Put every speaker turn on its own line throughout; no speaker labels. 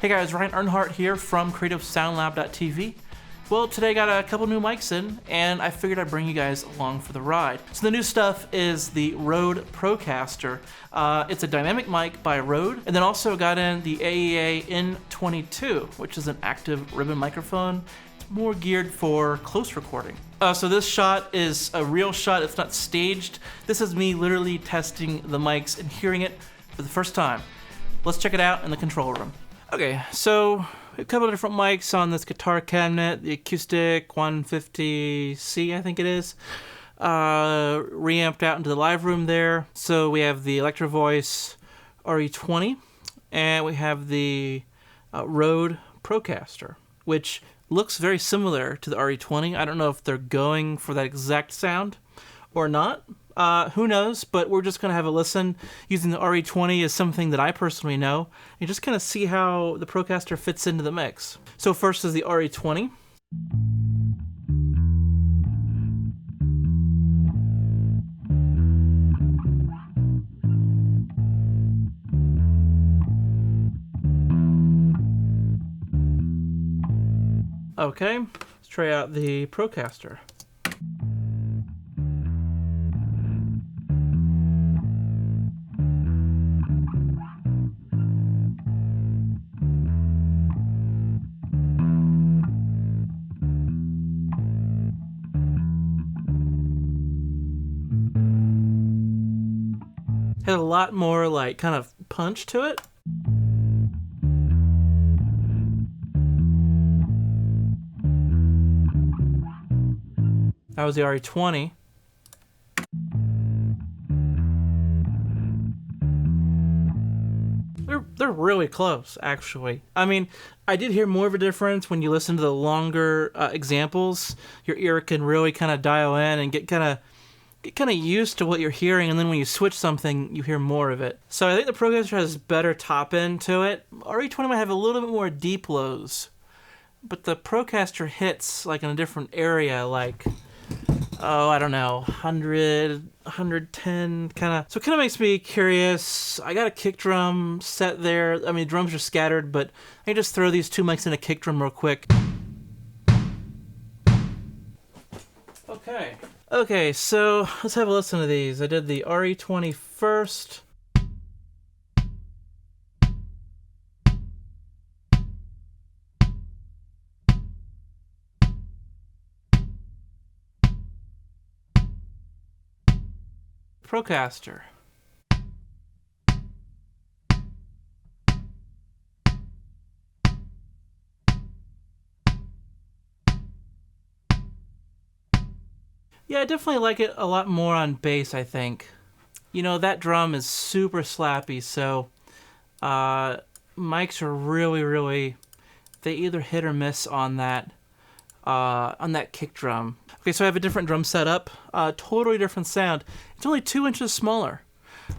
Hey guys, Ryan Earnhardt here from CreativeSoundLab.tv. Well, today I got a couple new mics in, and I figured I'd bring you guys along for the ride. So the new stuff is the Rode Procaster. It's a dynamic mic by Rode, and then also got in the AEA N22, which is an active ribbon microphone. It's more geared for close recording. So this shot is a real shot, it's not staged. This is me literally testing the mics and hearing it for the first time. Let's check it out in the control room. Okay, so a couple of different mics on this guitar cabinet, the acoustic 150C, I think it is, reamped out into the live room there. So we have the Electro Voice RE20, and we have the Rode Procaster, which looks very similar to the RE20. I don't know if they're going for that exact sound or not. Who knows, but we're just going to have a listen using the RE20 as something that I personally know, and just kind of see how the Procaster fits into the mix. So first is the RE20. Okay, let's try out the Procaster. Has a lot more like kind of punch to it. That was the RE20. They're really close, actually. I mean, I did hear more of a difference when you listen to the longer examples. Your ear can really kind of dial in and get kind of used to what you're hearing, and then when you switch something, you hear more of it. So I think the Procaster has better top end to it. RE20 might have a little bit more deep lows, but the Procaster hits like in a different area, like, oh, I don't know, 100, 110, kind of. So it kind of makes me curious. I got a kick drum set there. I mean, drums are scattered, but I can just throw these two mics in a kick drum real quick. Okay. Okay, so let's have a listen to these. I did the RE20 first. Procaster. Yeah, I definitely like it a lot more on bass, I think. You know, that drum is super slappy, so mics are really, they either hit or miss on that kick drum. Okay, so I have a different drum setup, totally different sound. It's only 2 inches smaller.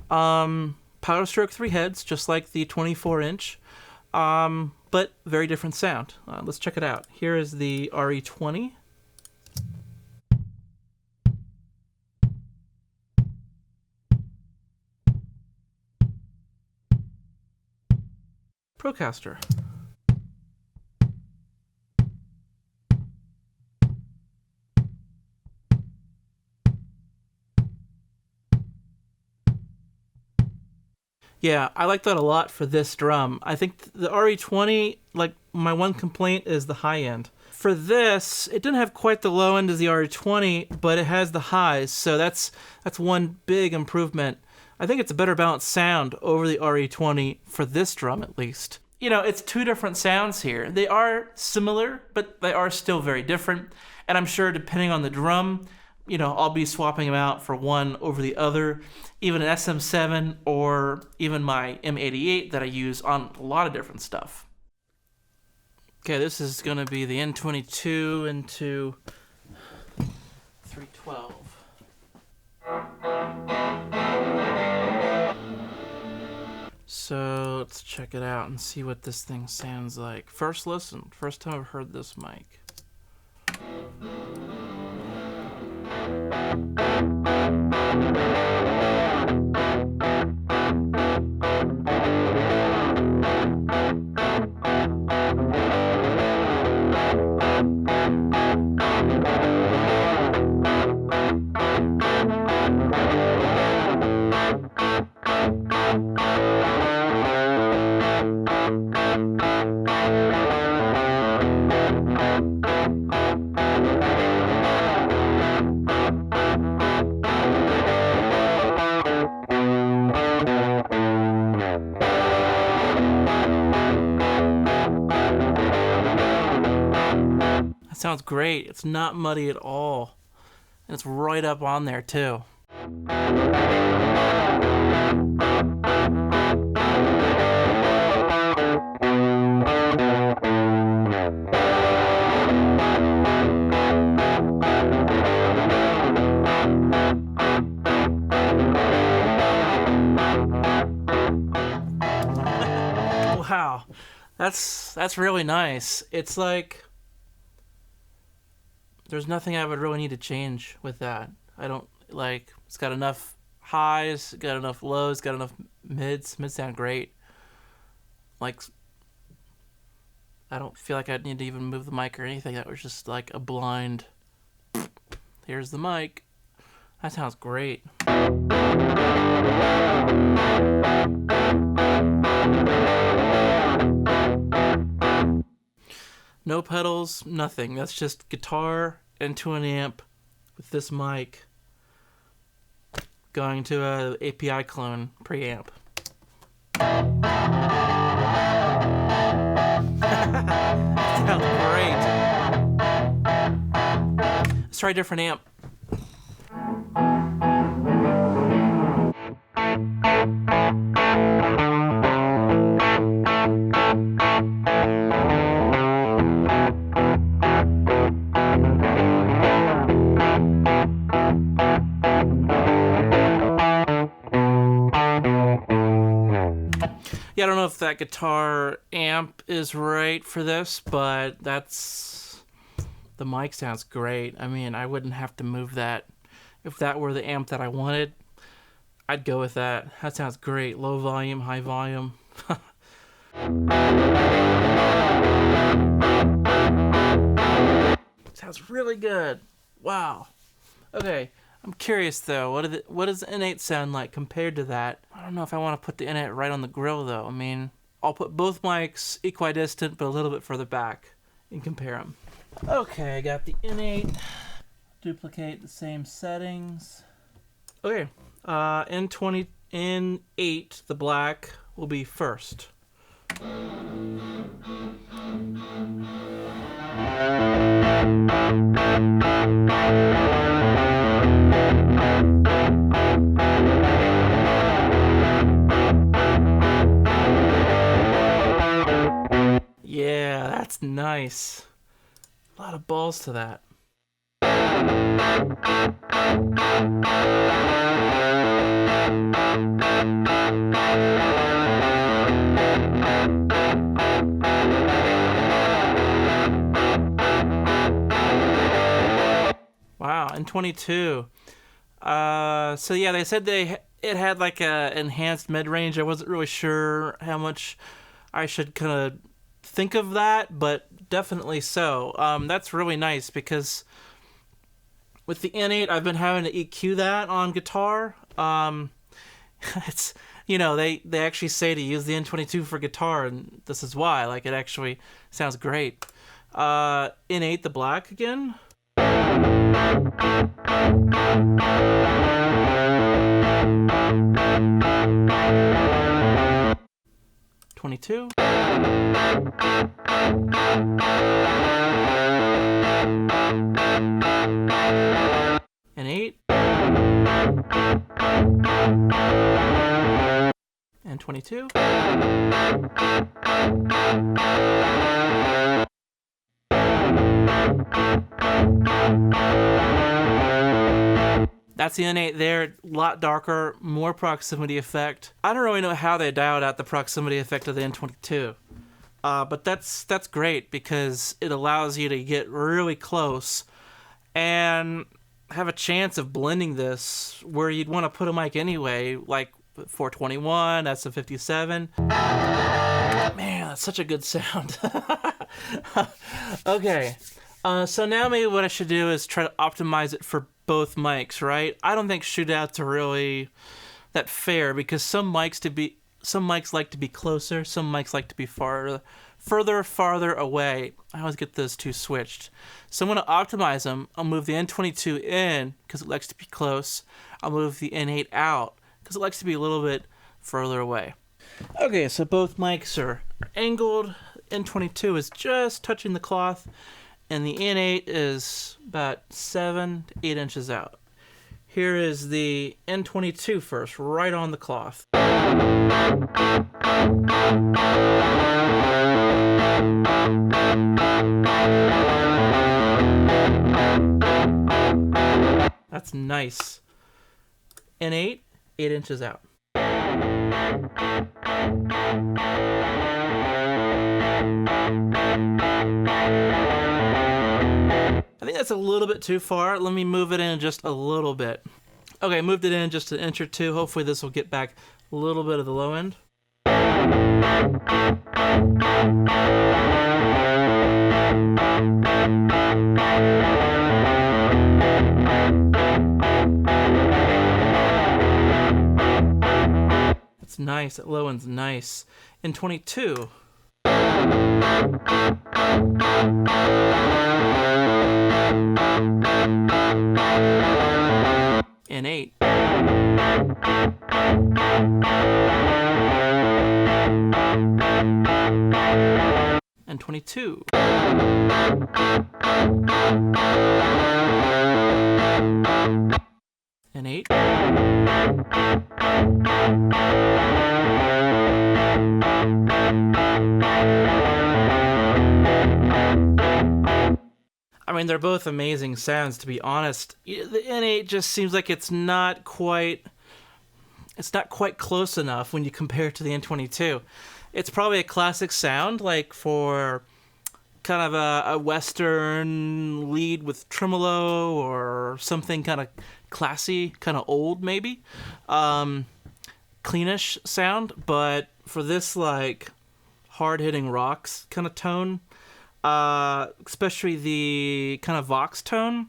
Power stroke 3 heads, just like the 24-inch, but very different sound. Let's check it out. Here is the RE20. Procaster. Yeah, I like that a lot for this drum. I think the RE20, like, my one complaint is the high end. For this, it didn't have quite the low end as the RE20, but it has the highs, so that's one big improvement. I think it's a better balanced sound over the RE20 for this drum, at least. You know, it's two different sounds here. They are similar, but they are still very different. And I'm sure depending on the drum, you know, I'll be swapping them out for one over the other. Even an SM7 or even my M88 that I use on a lot of different stuff. Okay, this is going to be the N22 into 312. So let's check it out and see what this thing sounds like. First listen, first time I've heard this mic. That sounds great. It's not muddy at all. And it's right up on there too. Wow. That's really nice. It's like there's nothing I would really need to change with that. I don't like, it's got enough highs, got enough lows, got enough mids. Mids sound great. Like, I don't feel like I'd need to even move the mic or anything. That was just like a blind, here's the mic. That sounds great. No pedals, nothing. That's just guitar into an amp with this mic going to a API clone preamp. Sounds great. Let's try a different amp. Yeah, I don't know if that guitar amp is right for this, but the mic sounds great. I mean, I wouldn't have to move that. If that were the amp that I wanted, I'd go with that. That sounds great. Low volume, high volume. Sounds really good. Wow. Okay. I'm curious though, what does N8 sound like compared to that? I don't know if I want to put the N8 right on the grill though. I mean, I'll put both mics equidistant but a little bit further back and compare them. Okay, I got the N8. Duplicate the same settings. Okay, N8, the black, will be first. Yeah, that's nice. A lot of balls to that. Wow, N22. So yeah, they said it had like a enhanced mid-range. I wasn't really sure how much I should kind of think of that, but definitely so. That's really nice because with the N8, I've been having to EQ that on guitar. It's, you know, they actually say to use the N22 for guitar, and this is why. Like, it actually sounds great. N8, the black again. 22. And 8. And 22. That's the N8 there, a lot darker, more proximity effect. I don't really know how they dialed out the proximity effect of the N22. But that's great because it allows you to get really close and have a chance of blending this where you'd want to put a mic anyway, like 421, that's a 57. Man, it's such a good sound. Okay, so now maybe what I should do is try to optimize it for both mics, right? I don't think shootouts are really that fair because some mics like to be closer, some mics like to be farther away. I always get those two switched. So I'm going to optimize them. I'll move the N22 in because it likes to be close. I'll move the N8 out because it likes to be a little bit further away. Okay, so both mics are angled. N22 is just touching the cloth, and the N8 is about 7 to 8 inches out. Here is the N22 first, right on the cloth. That's nice. N8, 8 inches out. I think that's a little bit too far. Let me move it in just a little bit. Okay, moved it in just an inch or two. Hopefully this will get back a little bit of the low end. That's nice. That low end's nice. N22. N8. N22. N8. I mean, they're both amazing sounds, to be honest. The N8 just seems like it's not quite close enough when you compare it to the N22. It's probably a classic sound, like for kind of a Western lead with tremolo or something kind of classy, kind of old maybe. Cleanish sound, but for this like hard-hitting rocks kind of tone, especially the kind of Vox tone,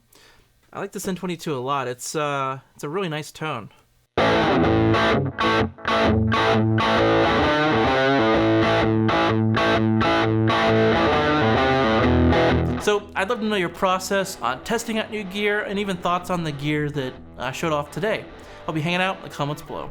I like this N22 a lot. It's a really nice tone. So I'd love to know your process on testing out new gear and even thoughts on the gear that I showed off today. I'll be hanging out in the comments below.